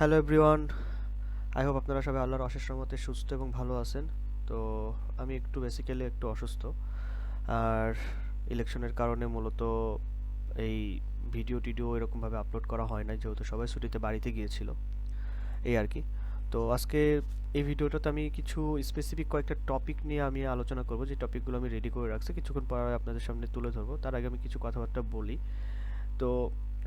Hello everyone, I hope আপনারা সবাই আল্লাহর অশেষ রহমতে সুস্থ এবং ভালো আছেন। তো আমি বেসিক্যালি একটু অসুস্থ, আর ইলেকশনের কারণে মূলত এই ভিডিও টিডিও এরকমভাবে আপলোড করা হয় না, যেহেতু সবাই ছুটিতে বাড়িতে গিয়েছিল, এই আর কি। তো আজকে এই ভিডিওটাতে আমি কিছু স্পেসিফিক কয়েকটা টপিক নিয়ে আমি আলোচনা করব, যে টপিকগুলো আমি রেডি করে রাখছি, কিছুক্ষণ পর আপনাদের সামনে তুলে ধরবো। তার আগে আমি কিছু কথাবার্তা বলি। তো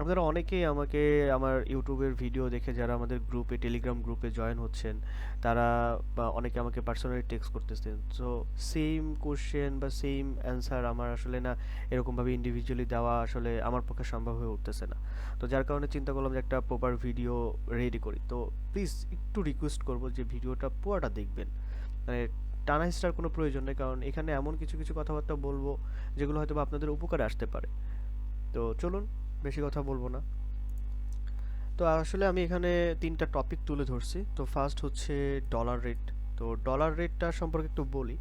আপনারা অনেকেই আমাকে আমার ইউটিউবের ভিডিও দেখে, যারা আমাদের গ্রুপে, টেলিগ্রাম গ্রুপে জয়েন হচ্ছেন, তারা বা অনেকে আমাকে পার্সোনালি টেক্সট করতেছেন। সো সেম কোশ্চেন বা সেম অ্যান্সার আমার আসলে না এরকমভাবে ইন্ডিভিজুয়ালি দেওয়া আসলে আমার পক্ষে সম্ভব হয়ে উঠতেছে না। তো যার কারণে চিন্তা করলাম যে একটা প্রপার ভিডিও রেডি করি। তো প্লিজ একটু রিকোয়েস্ট করব যে ভিডিওটা পুরোটা দেখবেন, মানে টানা হিস্টার কোনো প্রয়োজন নেই, কারণ এখানে এমন কিছু কিছু কথাবার্তা বলবো যেগুলো হয়তো বা আপনাদের উপকারে আসতে পারে। তো চলুন, বেশি কথা বলবো না। তো আসলে আমি এখানে তিনটা টপিক তুলে ধরছি। তো ফার্স্ট হচ্ছে ডলার রেট। তো ডলার রেটটা সম্পর্কে একটু বলি।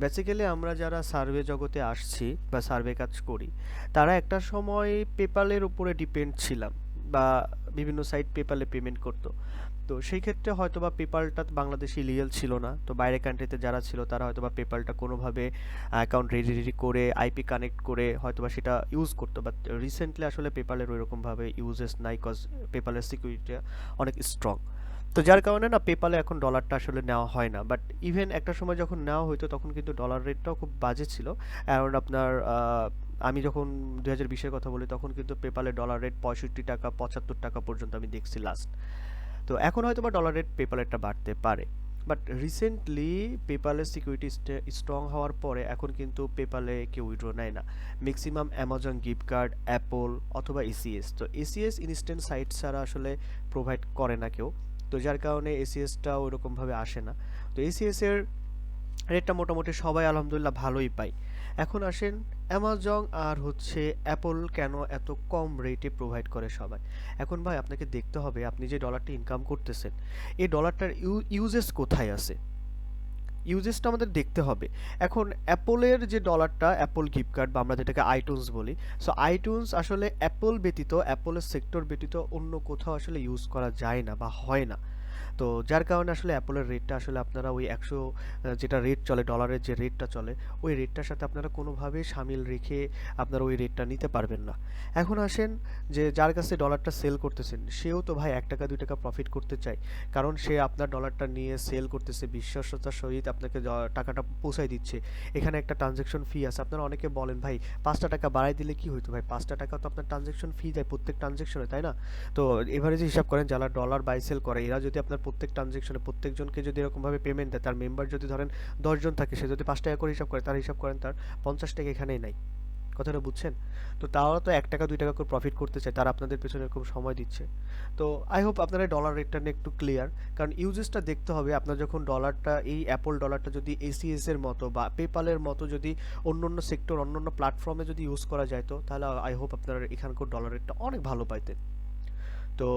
বেসিক্যালি আমরা যারা সার্ভে জগতে আসছি বা সার্ভে কাজ করি, তারা একটা সময় পেপালের উপরে ডিপেন্ড ছিলাম, বা বিভিন্ন সাইট পেপালে পেমেন্ট করতো। তো সেই ক্ষেত্রে হয়তোবা পেপালটা বাংলাদেশে ইলিগাল ছিল না। তো বাইরের কান্ট্রিতে যারা ছিল তারা হয়তোবা পেপালটা কোনোভাবে অ্যাকাউন্ট রেডি করে আইপি কানেক্ট করে হয়তোবা সেটা ইউজ করতো। বাট রিসেন্টলি আসলে পেপালের ওইরকমভাবে ইউজেস নাই, কজ পেপালের সিকিউরিটি অনেক স্ট্রং। তো যার কারণে না পেপালে এখন ডলারটা আসলে নেওয়া হয় না। বাট ইভেন একটা সময় যখন নেওয়া হইতো তখন কিন্তু ডলার রেটটাও খুব বাজে ছিল। অ্যারাউন্ড আপনার আমি যখন 2020-এর কথা বলি, তখন কিন্তু পেপালে ডলার রেট 65 টাকা 75 টাকা পর্যন্ত আমি দেখছি লাস্ট। তো এখন হয়তো বা ডলার রেট পেপালেরটা বাড়তে পারে। বাট রিসেন্টলি পেপালের সিকিউরিটি স্ট্রং হওয়ার পরে এখন কিন্তু পেপালে কেউ উইথড্র নেয় না। Maximum Amazon gift card, Apple অথবা এসিএস। তো এসিএস ইনস্ট্যান্ট সাইট ছাড়া আসলে প্রোভাইড করে না কেউ। তো যার কারণে এসিএসটা ওইরকমভাবে আসে না। তো এসিএস এর রেটটা মোটামুটি সবাই আলহামদুলিল্লাহ ভালোই পাই। এখন আসেন অ্যামাজন আর হচ্ছে অ্যাপল কেন এত কম রেটে প্রোভাইড করে সবাই। এখন ভাই আপনাকে দেখতে হবে, আপনি যে ডলারটা ইনকাম করতেছেন, এই ডলারটার ইউজেস কোথায় আছে, ইউজেসটা আমাদের দেখতে হবে। এখন অ্যাপলের যে ডলারটা, অ্যাপল গিফট কার্ড বা আমরা যেটাকে আইটুনস বলি, সো আইটুনস আসলে অ্যাপল ব্যতীত, অ্যাপলের সেক্টর ব্যতীত অন্য কোথাও আসলে ইউজ করা যায় না বা হয় না। তো যার কারণে আসলে অ্যাপলের রেটটা আসলে আপনারা ওই 100 যেটা রেট চলে, ডলারের যে রেটটা চলে, ওই রেটটার সাথে আপনারা কোনোভাবেই সামিল রেখে আপনারা ওই রেটটা নিতে পারবেন না। এখন আসেন যে যার কাছে ডলারটা সেল করতেছেন, সেও তো ভাই 1 টাকা 2 টাকা প্রফিট করতে চায়, কারণ সে আপনার ডলারটা নিয়ে সেল করতেছে, বিশ্বস্ততার সহিত আপনাকে টাকাটা পৌঁছায় দিচ্ছে। এখানে একটা ট্রানজ্যাকশন ফি আছে। আপনারা অনেকে বলেন ভাই 5টা টাকা বাড়াই দিলে কি হইতো, ভাই 5টা টাকা তো আপনার ট্রানজ্যাকশন ফি দেয় প্রত্যেক ট্রানজ্যাকশনে, তাই না? তো এভারেজে হিসাব করেন, যারা ডলার বাই সেল করে, এরা যদি আপনার প্রত্যেক ট্রানজেকশনে প্রত্যেকজনকে যদি এরকমভাবে পেমেন্ট দেয়, তার মেম্বার যদি ধরেন 10 জন থাকে, সে যদি 5 টাকা করে হিসাব করে, তার হিসাব করেন তার 50 টাকা এখানেই নাই। কথাটা বুঝছেন? তো তারা তো 1 টাকা 2 টাকা করে প্রফিট করতে চায়, তারা আপনাদের পেছনে এরকম সময় দিচ্ছে। তো আই হোপ আপনারা ডলার রেটটা নিয়ে একটু ক্লিয়ার, কারণ ইউজেসটা দেখতে হবে। আপনার যখন ডলারটা, এই অ্যাপল ডলারটা যদি এসিএস এর মতো বা পেপালের মতো যদি অন্য অন্য সেক্টর, অন্য অন্য প্ল্যাটফর্মে যদি ইউজ করা যায়, তো তাহলে আই হোপ আপনারা এখানকার ডলার রেটটা অনেক ভালো পাইতেন। তো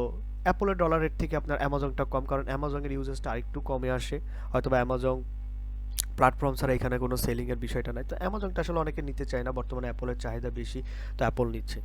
অ্যাপলের ডলার রেট থেকে আপনার অ্যামাজনটা কম, কারণ অ্যামাজনের ইউজেসটা আরেকটু কমে আসে। হয়তো বা অ্যামাজন প্ল্যাটফর্ম ছাড়া এখানে কোনো সেলিংয়ের বিষয়টা নাই। তো অ্যামাজনটা আসলে অনেকে নিতে চায় না, বর্তমানে অ্যাপলের চাহিদা বেশি, তো অ্যাপল নিচ্ছে।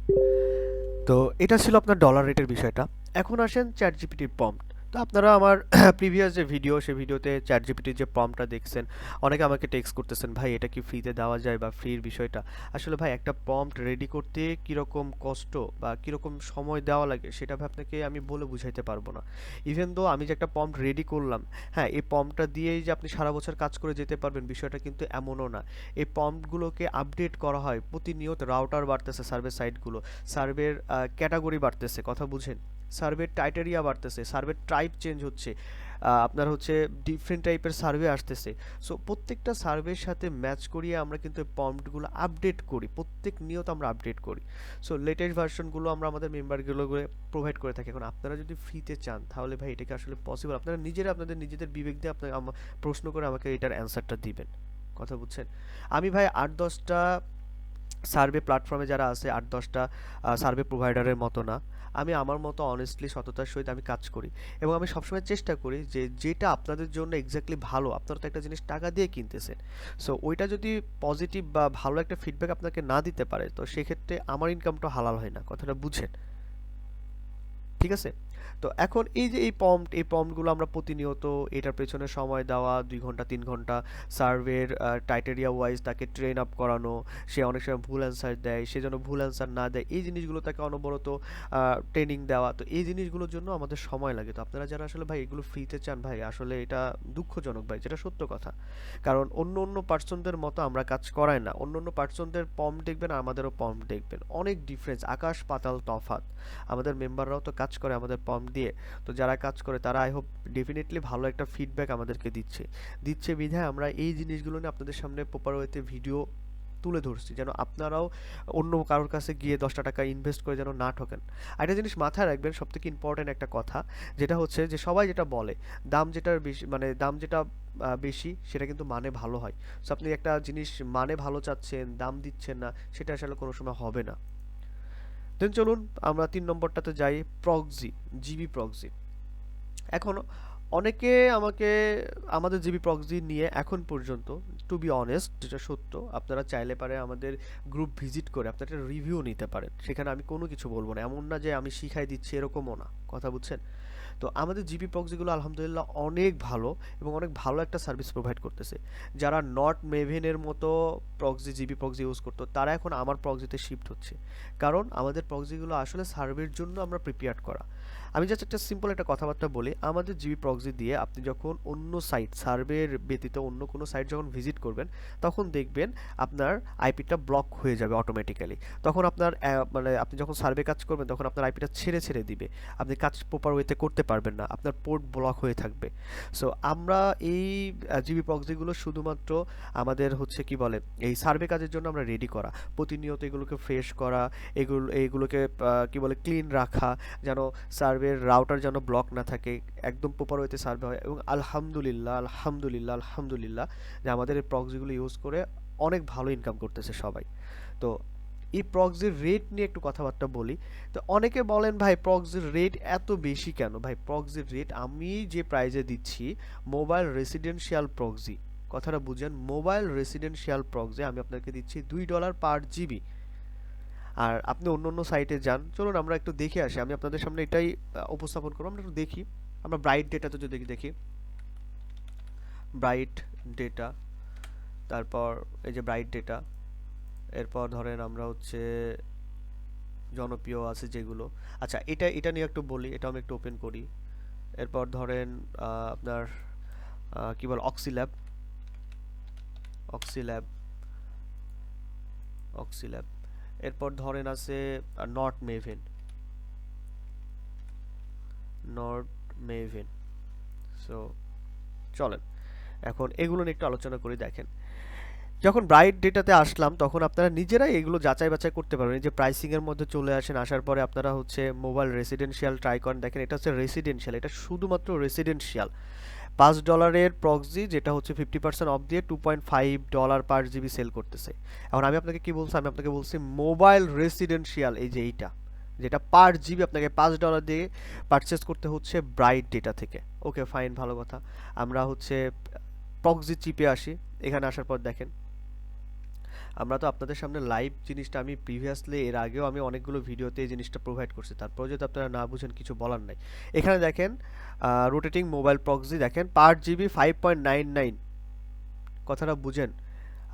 তো এটা ছিল আপনার ডলার রেটের বিষয়টা। এখন আসেন চ্যাট জিপিটির প্রম্পট। তো আপনারা আমার প্রিভিয়াস যে ভিডিও, সেই ভিডিওতে চ্যাট জিপিটির যে প্রম্পটটা দেখছেন, অনেকে আমাকে টেক্সট করতেছেন, ভাই এটা কি ফ্রিতে দেওয়া যায় বা ফ্রির বিষয়টা। আসলে ভাই একটা প্রম্পট রেডি করতে কীরকম কষ্ট বা কীরকম সময় দেওয়া লাগে, সেটা ভাই আপনাকে আমি বলে বুঝাইতে পারবো না। ইভেন দো আমি যে একটা প্রম্পট রেডি করলাম, হ্যাঁ, এই প্রম্পটটা দিয়েই যে আপনি সারা বছর কাজ করে যেতে পারবেন, বিষয়টা কিন্তু এমনও না। এই প্রম্পটগুলোকে আপডেট করা হয় প্রতিনিয়ত। রাউটার বাড়তেছে, সার্ভে সাইটগুলো, সার্ভের ক্যাটাগরি বাড়তেছে, কথা বুঝেন, সার্ভের টাইটেরিয়া বাড়তেছে, সার্ভের টাইপ চেঞ্জ হচ্ছে, আপনার হচ্ছে ডিফারেন্ট টাইপের সার্ভে আসতেছে। সো প্রত্যেকটা সার্ভের সাথে ম্যাচ করিয়ে আমরা কিন্তু প্রম্পটগুলো আপডেট করি, প্রত্যেক নিয়ত আমরা আপডেট করি। সো লেটেস্ট ভার্সনগুলো আমরা আমাদের মেম্বারগুলো প্রোভাইড করে থাকি। এখন আপনারা যদি ফ্রিতে চান, তাহলে ভাই এটাকে আসলে পসিবল, আপনারা নিজেরা আপনাদের নিজেদের বিবেক দিয়ে আপনার প্রশ্ন করে আমাকে এটার অ্যান্সারটা দিবেন, কথা বুঝছেন? আমি ভাই 8-10টা সার্ভে প্ল্যাটফর্মে যারা আছে, 8-10টা সার্ভে প্রোভাইডারের মতো না। আমি আমার মতো অনেস্টলি সততার সহিত আমি কাজ করি, এবং আমি সবসময় চেষ্টা করি যে যেটা আপনাদের জন্য এক্স্যাক্টলি ভালো, আপনারা তো একটা জিনিস টাকা দিয়ে কিনতেছেন, সো ওইটা যদি পজিটিভ বা ভালো একটা ফিডব্যাক আপনাকে না দিতে পারে, তো সেক্ষেত্রে আমার ইনকামটা হালাল হয় না, কথাটা বুঝেন? ঠিক আছে? তো এখন এই যে এই প্রম্পটগুলো আমরা প্রতিনিয়ত এটার পেছনে সময় দেওয়া 2 ঘন্টা 3 ঘন্টা সার্ভের ক্রাইটেরিয়া ওয়াইজ তাকে ট্রেন আপ করানো, সে অনেক সময় ভুল অ্যান্সার দেয়, সে যেন ভুল অ্যান্সার না দেয়, এই জিনিসগুলো তাকে অনবরত ট্রেনিং দেওয়া, তো এই জিনিসগুলোর জন্য আমাদের সময় লাগে। তো আপনারা যারা আসলে ভাই এগুলো ফ্রিতে চান ভাই, আসলে এটা দুঃখজনক ভাই, যেটা সত্য কথা। কারণ অন্য অন্য পার্সনদের মতো আমরা কাজ করাই না। অন্য অন্য পার্সনদের প্রম্পট দেখবেন, আমাদেরও প্রম্পট দেখবেন, অনেক ডিফারেন্স, আকাশ পাতাল তফাৎ। আমাদের মেম্বাররাও তো কাজ করে আমাদের প্রম্পট দিয়ে। তো যারা কাজ করে তারা আই হোপ ডেফিনেটলি ভালো একটা ফিডব্যাক আমাদেরকে দিচ্ছে বিধায় আমরা এই জিনিসগুলো নিয়ে আপনাদের সামনে প্রপার ওয়েতে ভিডিও তুলে ধরছি, যেন আপনারাও অন্য কারোর কাছে গিয়ে 10টা টাকা ইনভেস্ট করে যেন না ঠকেন। আরেকটা জিনিস মাথায় রাখবেন, সবথেকে ইম্পর্টেন্ট একটা কথা, যেটা হচ্ছে যে সবাই যেটা বলে, দাম যেটার বেশি, মানে দাম যেটা বেশি সেটা কিন্তু মানে ভালো হয়। সো আপনি একটা জিনিস মানে ভালো চাচ্ছেন, দাম দিচ্ছেন না, সেটা আসলে কোনো সময় হবে না। দেন চলুন আমরা 3 নম্বরটাতে যাই, প্রক্সি, জিবি প্রক্সি। এখন অনেকে আমাকে আমাদের জিবি প্রক্সি নিয়ে এখন পর্যন্ত, টু বি অনেস্ট, যেটা সত্য, আপনারা চাইলে পারে আমাদের গ্রুপ ভিজিট করে আপনারা একটা রিভিউ নিতে পারেন, সেখানে আমি কোনো কিছু বলবো না, এমন না যে আমি শিখাই দিচ্ছি, এরকমও না, কথা বুঝছেন? তো আমাদের জিবি প্রক্সিগুলো আলহামদুলিল্লাহ অনেক ভালো এবং অনেক ভালো একটা সার্ভিস প্রোভাইড করতেছে। যারা নট মেভেনের মতো প্রক্সি, জিবি প্রক্সি ইউজ করতো, তারা এখন আমার প্রক্সিতে শিফট হচ্ছে, কারণ আমাদের প্রক্সিগুলো আসলে সার্ভের জন্য আমরা প্রিপেয়ার করা। আমি জাস্ট একটা সিম্পল একটা কথাবার্তা বলি, আমাদের জিবি প্রক্সি দিয়ে আপনি যখন অন্য সাইট, সার্ভের ব্যতীত অন্য কোনো সাইট যখন ভিজিট করবেন, তখন দেখবেন আপনার আইপিটা ব্লক হয়ে যাবে অটোমেটিক্যালি। তখন আপনার মানে আপনি যখন সার্ভে কাজ করবেন তখন আপনার আইপিটা ছেড়ে ছেড়ে দিবে, আপনি কাজ প্রপার ওয়েতে করতে পারবেন না, আপনার পোর্ট ব্লক হয়ে থাকবে। সো আমরা এই জিবি প্রক্সিগুলো শুধুমাত্র আমাদের হচ্ছে কি বলে, এই সার্ভে কাজের জন্য আমরা রেডি করা, প্রতিনিয়ত এগুলোকে ফ্রেশ করা, এগুলোকে কি বলে ক্লিন রাখা, যেন সার্ভের রাউটার যেন ব্লক না থাকে, একদম প্রপার ওয়েতে সার্ভে হয়। এবং আলহামদুলিল্লাহ আলহামদুলিল্লাহ আলহামদুলিল্লাহ যে আমাদের এই প্রক্সিগুলো ইউজ করে অনেক ভালো ইনকাম করতেছে সবাই। তো এই প্রক্সির রেট নিয়ে একটু কথাবার্তা বলি। তো অনেকে বলেন ভাই প্রক্সির রেট এত বেশি কেন? ভাই প্রক্সির রেট আমি যে প্রাইজে দিচ্ছি, মোবাইল রেসিডেন্সিয়াল প্রক্সি, কথাটা বুঝেন, মোবাইল রেসিডেন্সিয়াল প্রক্সি আমি আপনাকে দিচ্ছি $2 পার জিবি। আর আপনি অন্য অন্য সাইটে যান, চলুন আমরা একটু দেখে আসি, আমি আপনাদের সামনে এটাই উপস্থাপন করবো, আমরা একটু দেখি। আমরা ব্রাইট ডেটাতে যদি দেখি, ব্রাইট ডেটা, তারপর এই যে ব্রাইট ডেটা, এরপর ধরেন আমরা হচ্ছে জনপ্রিয় আছে যেগুলো, আচ্ছা এটা এটা নিয়ে একটু বলি, এটা আমি একটু ওপেন করি। এরপর ধরেন আপনার কি বল, অক্সিল্যাব, অক্সিল্যাব, অক্সিল্যাব। এরপর ধরেন আছে নট মেভেন, নট মেভেন। সো চলেন এখন এগুলো নিয়ে একটু আলোচনা করি। দেখেন, যখন ব্রাইট ডেটাতে আসলাম তখন আপনারা নিজেরাই এগুলো যাচাই বাছাই করতে পারবেন। এই যে প্রাইসিং এর মধ্যে চলে আসেন, আসার পরে আপনারা হচ্ছে মোবাইল রেসিডেন্সিয়াল ট্রাই করেন। দেখেন এটা হচ্ছে রেসিডেন্সিয়াল, এটা শুধুমাত্র রেসিডেন্সিয়াল। $5 প্রক্সি, যেটা হচ্ছে 50% অফ দিয়ে $2.5 পার জিবি সেল করতেছে। এখন আমি আপনাকে কি বলছি, আমি আপনাকে বলছি মোবাইল রেসিডেন্সিয়াল, এই যে এইটা, যেটা পার জিবি আপনাকে $5 দিয়ে পারচেস করতে হচ্ছে ব্রাইট ডেটা থেকে। ওকে ফাইন, ভালো কথা। আমরা হচ্ছে প্রক্সি চিপে আসি। এখানে আসার পর দেখেন, আমরা তো আপনাদের সামনে লাইভ জিনিসটা, আমি প্রিভিয়াসলি এর আগেও আমি অনেকগুলো ভিডিওতে এই জিনিসটা প্রোভাইড করছি, তারপরে যদি আপনারা না বুঝেন কিছু বলার নাই। এখানে দেখেন রোটেটিং মোবাইল প্রক্সি, দেখেন পার জিবি 5.99, কথাটা বুঝেন।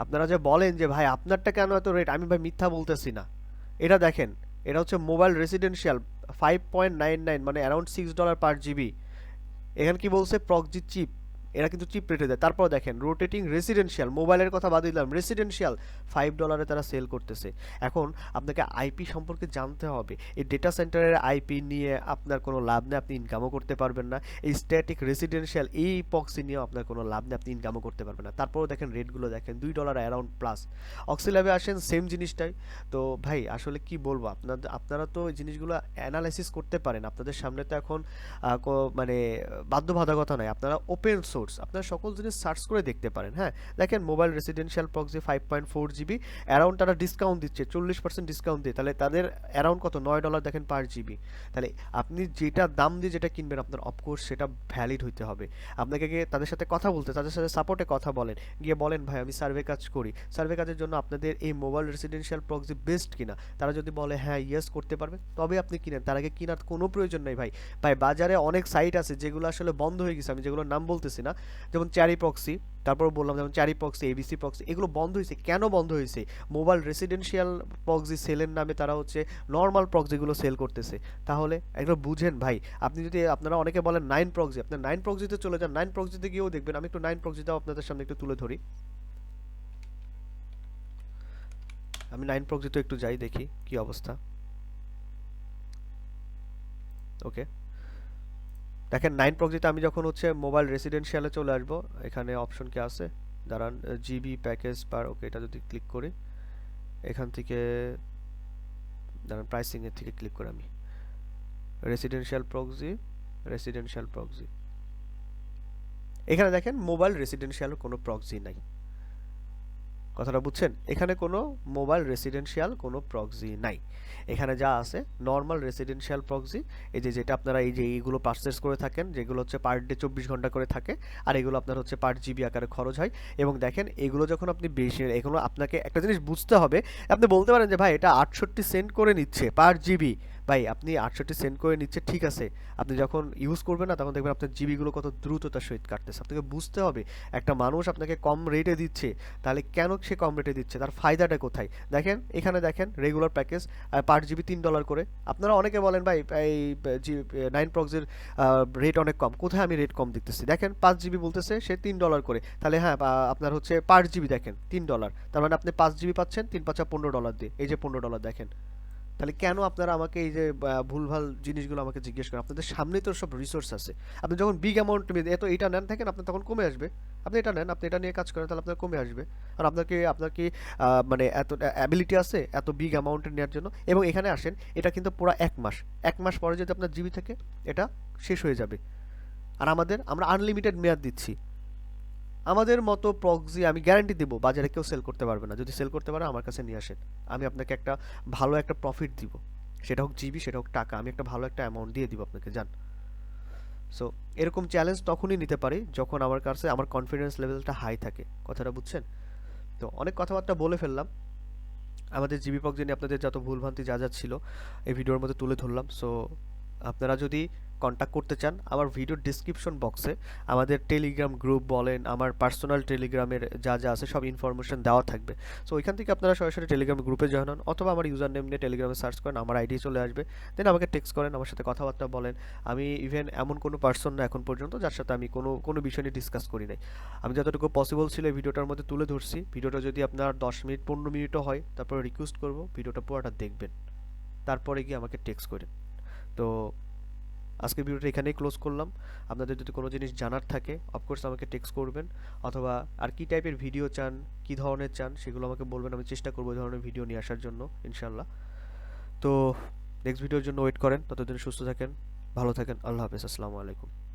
আপনারা যে বলেন যে ভাই আপনারটা কেন এত রেট, আমি ভাই মিথ্যা বলতেছি না। এটা দেখেন, এটা হচ্ছে মোবাইল রেসিডেন্সিয়াল 5.99, মানে অ্যারাউন্ড $6 পার জিবি। এখানে কি বলছে, প্রক্সি চিপ, এরা কিন্তু চিপ রেটে দেয়। তারপর দেখেন রোটেটিং রেসিডেন্সিয়াল, মোবাইলের কথা বাদ দিলাম, রেসিডেন্সিয়াল $5 তারা সেল করতেছে। এখন আপনাকে আইপি সম্পর্কে জানতে হবে, এই ডেটা সেন্টারের আইপি নিয়ে আপনার কোনো লাভ নেই, আপনি ইনকামও করতে পারবেন না। এই স্ট্যাটিক রেসিডেন্সিয়াল এই পক্সি নিয়েও আপনার কোনো লাভ নেই, আপনি ইনকামও করতে পারবেন না। তারপরও দেখেন রেটগুলো দেখেন, $2 অ্যারাউন্ড প্লাস। অক্সিল্যাবে আসেন, সেম জিনিসটাই। তো ভাই আসলে কি বলবো, আপনারা তো এই জিনিসগুলো অ্যানালাইসিস করতে পারেন। আপনাদের সামনে তো এখন মানে বাধ্যবাধকতা নাই, আপনারা ওপেন সোর্স, সোর্স, আপনারা সকল জিনিস সার্চ করে দেখতে পারেন। হ্যাঁ, দেখেন mobile residential proxy 5.4 GB, around তারা ডিসকাউন্ট দিচ্ছে 40% ডিসকাউন্ট দিয়ে, তাহলে তাদের অ্যারাউন্ড কত $9 দেখেন পার জিবি। তাহলে আপনি যেটা দাম দিয়ে যেটা কিনবেন আপনার অফকোর্স সেটা ভ্যালিড হইতে হবে। আপনাকে গিয়ে তাদের সাথে কথা বলতে, তাদের সাথে সাপোর্টে কথা বলেন, গিয়ে বলেন ভাই আমি সার্ভে কাজ করি, সার্ভে কাজের জন্য আপনাদের এই মোবাইল রেসিডেন্সিয়াল প্রক্সি বেস্ট কিনা। তারা যদি বলে হ্যাঁ ইয়েস করতে পারবে, তবে আপনি কিনেন, তার আগে কেনার কোনো প্রয়োজন নেই ভাই। ভাই বাজারে অনেক সাইট আছে যেগুলো আসলে বন্ধ হয়ে গেছে, আমি যেগুলোর নাম বলতেছি না, যেমন চ্যারি প্রক্সি, তারপর বললাম যেমন চ্যারি প্রক্সি, এবিসি প্রক্সি, এগুলো বন্ধ হয়েছে। কেন বন্ধ হয়েছে? মোবাইল রেসিডেন্সিয়াল প্রক্সি সেলের নামে তারা হচ্ছে নর্মাল প্রক্সিগুলো সেল করতেছে। তাহলে এগুলো বুঝেন ভাই। আপনি যদি, আপনারা অনেকে বলেন 9 প্রক্সি, আপনার 9 প্রক্সিতে চলে যান, 9 প্রক্সিতে গিয়েও দেখবেন। আমি একটু 9 প্রক্সিটাও আপনাদের সামনে একটু তুলে ধরি। আমি 9 প্রক্সিতে একটু যাই, দেখি কি অবস্থা। ওকে, দেখেন 9 প্রক্সিতে আমি যখন হচ্ছে মোবাইল রেসিডেন্সিয়ালে চলে আসবো, এখানে অপশন কি আছে দাঁড়ান, জিবি প্যাকেজ পার, ওকে এটা যদি ক্লিক করি, এখান থেকে দাঁড়ান প্রাইসিং এর থেকে ক্লিক করে আমি রেসিডেন্সিয়াল প্রক্সি, রেসিডেন্সিয়াল প্রক্সি, এখানে দেখেন মোবাইল রেসিডেন্সিয়াল কোনো প্রক্সি নাই। কথাটা বুঝছেন? এখানে কোনো মোবাইল রেসিডেন্সিয়াল কোনো প্রক্সি নাই। এখানে যা আছে নর্মাল রেসিডেন্সিয়াল প্রক্সি, এই যে যেটা আপনারা এই যে এইগুলো পারচেস করে থাকেন, যেগুলো হচ্ছে পার ডে 24 ঘন্টা করে থাকে, আর এগুলো আপনার হচ্ছে পার জিবি আকারে খরচ হয়। এবং দেখেন এগুলো যখন আপনি বেশি, এগুলো আপনাকে একটা জিনিস বুঝতে হবে। আপনি বলতে পারেন যে ভাই এটা 68 সেন্ট করে নিচ্ছে পার জিবি। ভাই আপনি 68 সেন্ট করে নিচ্ছে ঠিক আছে, আপনি যখন ইউজ করবেন না তখন দেখবেন আপনার জিবিগুলো কত দ্রুততার সহিত কাটতেছে। আপনাকে বুঝতে হবে একটা মানুষ আপনাকে কম রেটে দিচ্ছে, তাহলে কেন সে কম রেটে দিচ্ছে, তার ফায়দাটা কোথায়? দেখেন এখানে দেখেন রেগুলার প্যাকেজ পার জিবি $3 করে। আপনারা অনেকে বলেন ভাই এই 9 প্রক্সির রেট অনেক কম, কোথায় আমি রেট কম দেখতেছি? দেখেন 5 জিবি বলতেছে সে $3 করে, তাহলে হ্যাঁ আপনার হচ্ছে পার জিবি দেখেন $3, তার মানে আপনি 5 জিবি পাচ্ছেন 3 × 5 = $15 দিয়ে, এই যে $15 দেখেন। তাহলে কেন আপনারা আমাকে এই যে ভুলভাল জিনিসগুলো আমাকে জিজ্ঞেস করেন? আপনাদের সামনেই তো সব রিসোর্স আছে। আপনি যখন বিগ অ্যামাউন্ট এত এটা নেন থাকেন, আপনার তখন কমে আসবে। আপনি এটা নেন, আপনি এটা নিয়ে কাজ করেন, তাহলে আপনার কমে আসবে। আর আপনার কি মানে এত অ্যাবিলিটি আছে এত বিগ অ্যামাউন্টের নেওয়ার জন্য? এবং এখানে আসেন, এটা কিন্তু পুরো 1 মাস, 1 মাস পরে যদি আপনার জিবি থাকে এটা শেষ হয়ে যাবে। আর আমরা আনলিমিটেড মেয়াদ দিচ্ছি। আমাদের মতো প্রক্সি আমি গ্যারান্টি দেব বাজারে কেউ সেল করতে পারবে না। যদি সেল করতে পারে আমার কাছে নিয়ে আসেন, আমি আপনাকে একটা ভালো একটা প্রফিট দিব, সেটা হোক জিবি সেটা হোক টাকা, আমি একটা ভালো একটা অ্যামাউন্ট দিয়ে দিব আপনাকে, যান। সো এরকম চ্যালেঞ্জ তখনই নিতে পারি যখন আমার কাছে আমার কনফিডেন্স লেভেলটা হাই থাকে। কথাটা বুঝছেন? তো অনেক কথাবার্তা বলে ফেললাম, আমাদের জিবি প্রক্সি নিয়ে আপনাদের যত ভুলভ্রান্তি যা যা ছিল এই ভিডিওর মধ্যে তুলে ধরলাম। সো আপনারা যদি কন্ট্যাক্ট করতে চান, আমার ভিডিওর ডিসক্রিপশন বক্সে আমাদের টেলিগ্রাম গ্রুপ বলেন, আমার পার্সোনাল টেলিগ্রামের যা যা আছে সব ইনফরমেশন দেওয়া থাকবে। সো ওইখান থেকে আপনারা সরাসরি টেলিগ্রাম গ্রুপে জয়েন হন, অথবা আমার ইউজার নেম নিয়ে টেলিগ্রামে সার্চ করেন, আমার আইডি চলে আসবে। দেন আমাকে টেক্সট করেন, আমার সাথে কথাবার্তা বলেন। আমি ইভেন এমন কোনো পার্সন না এখন পর্যন্ত যার সাথে আমি কোনো বিষয় নিয়ে ডিসকাস করি নাই। আমি যতটুকু পসিবল ছিল এই ভিডিওটার মধ্যে তুলে ধরছি। ভিডিওটা যদি আপনার 10 মিনিট 15 মিনিটও হয়, তারপরে রিকোয়েস্ট করব ভিডিওটা পুরোটা দেখবেন, তারপরে গিয়ে আমাকে টেক্সট করেন। তো আজকের ভিডিওটা এখানেই ক্লোজ করলাম। আপনাদের যদি কোনো জিনিস জানার থাকে অফকোর্স আমাকে টেক্সট করবেন, অথবা আর কি টাইপের ভিডিও চান, কি ধরনের চান সেগুলো আমাকে বলবেন, আমি চেষ্টা করবো এই ধরনের ভিডিও নিয়ে আসার জন্য ইনশাল্লাহ। তো নেক্সট ভিডিওর জন্য ওয়েট করেন, ততদিন সুস্থ থাকেন, ভালো থাকেন, আল্লাহ হাফেজ, আসসালামু আলাইকুম।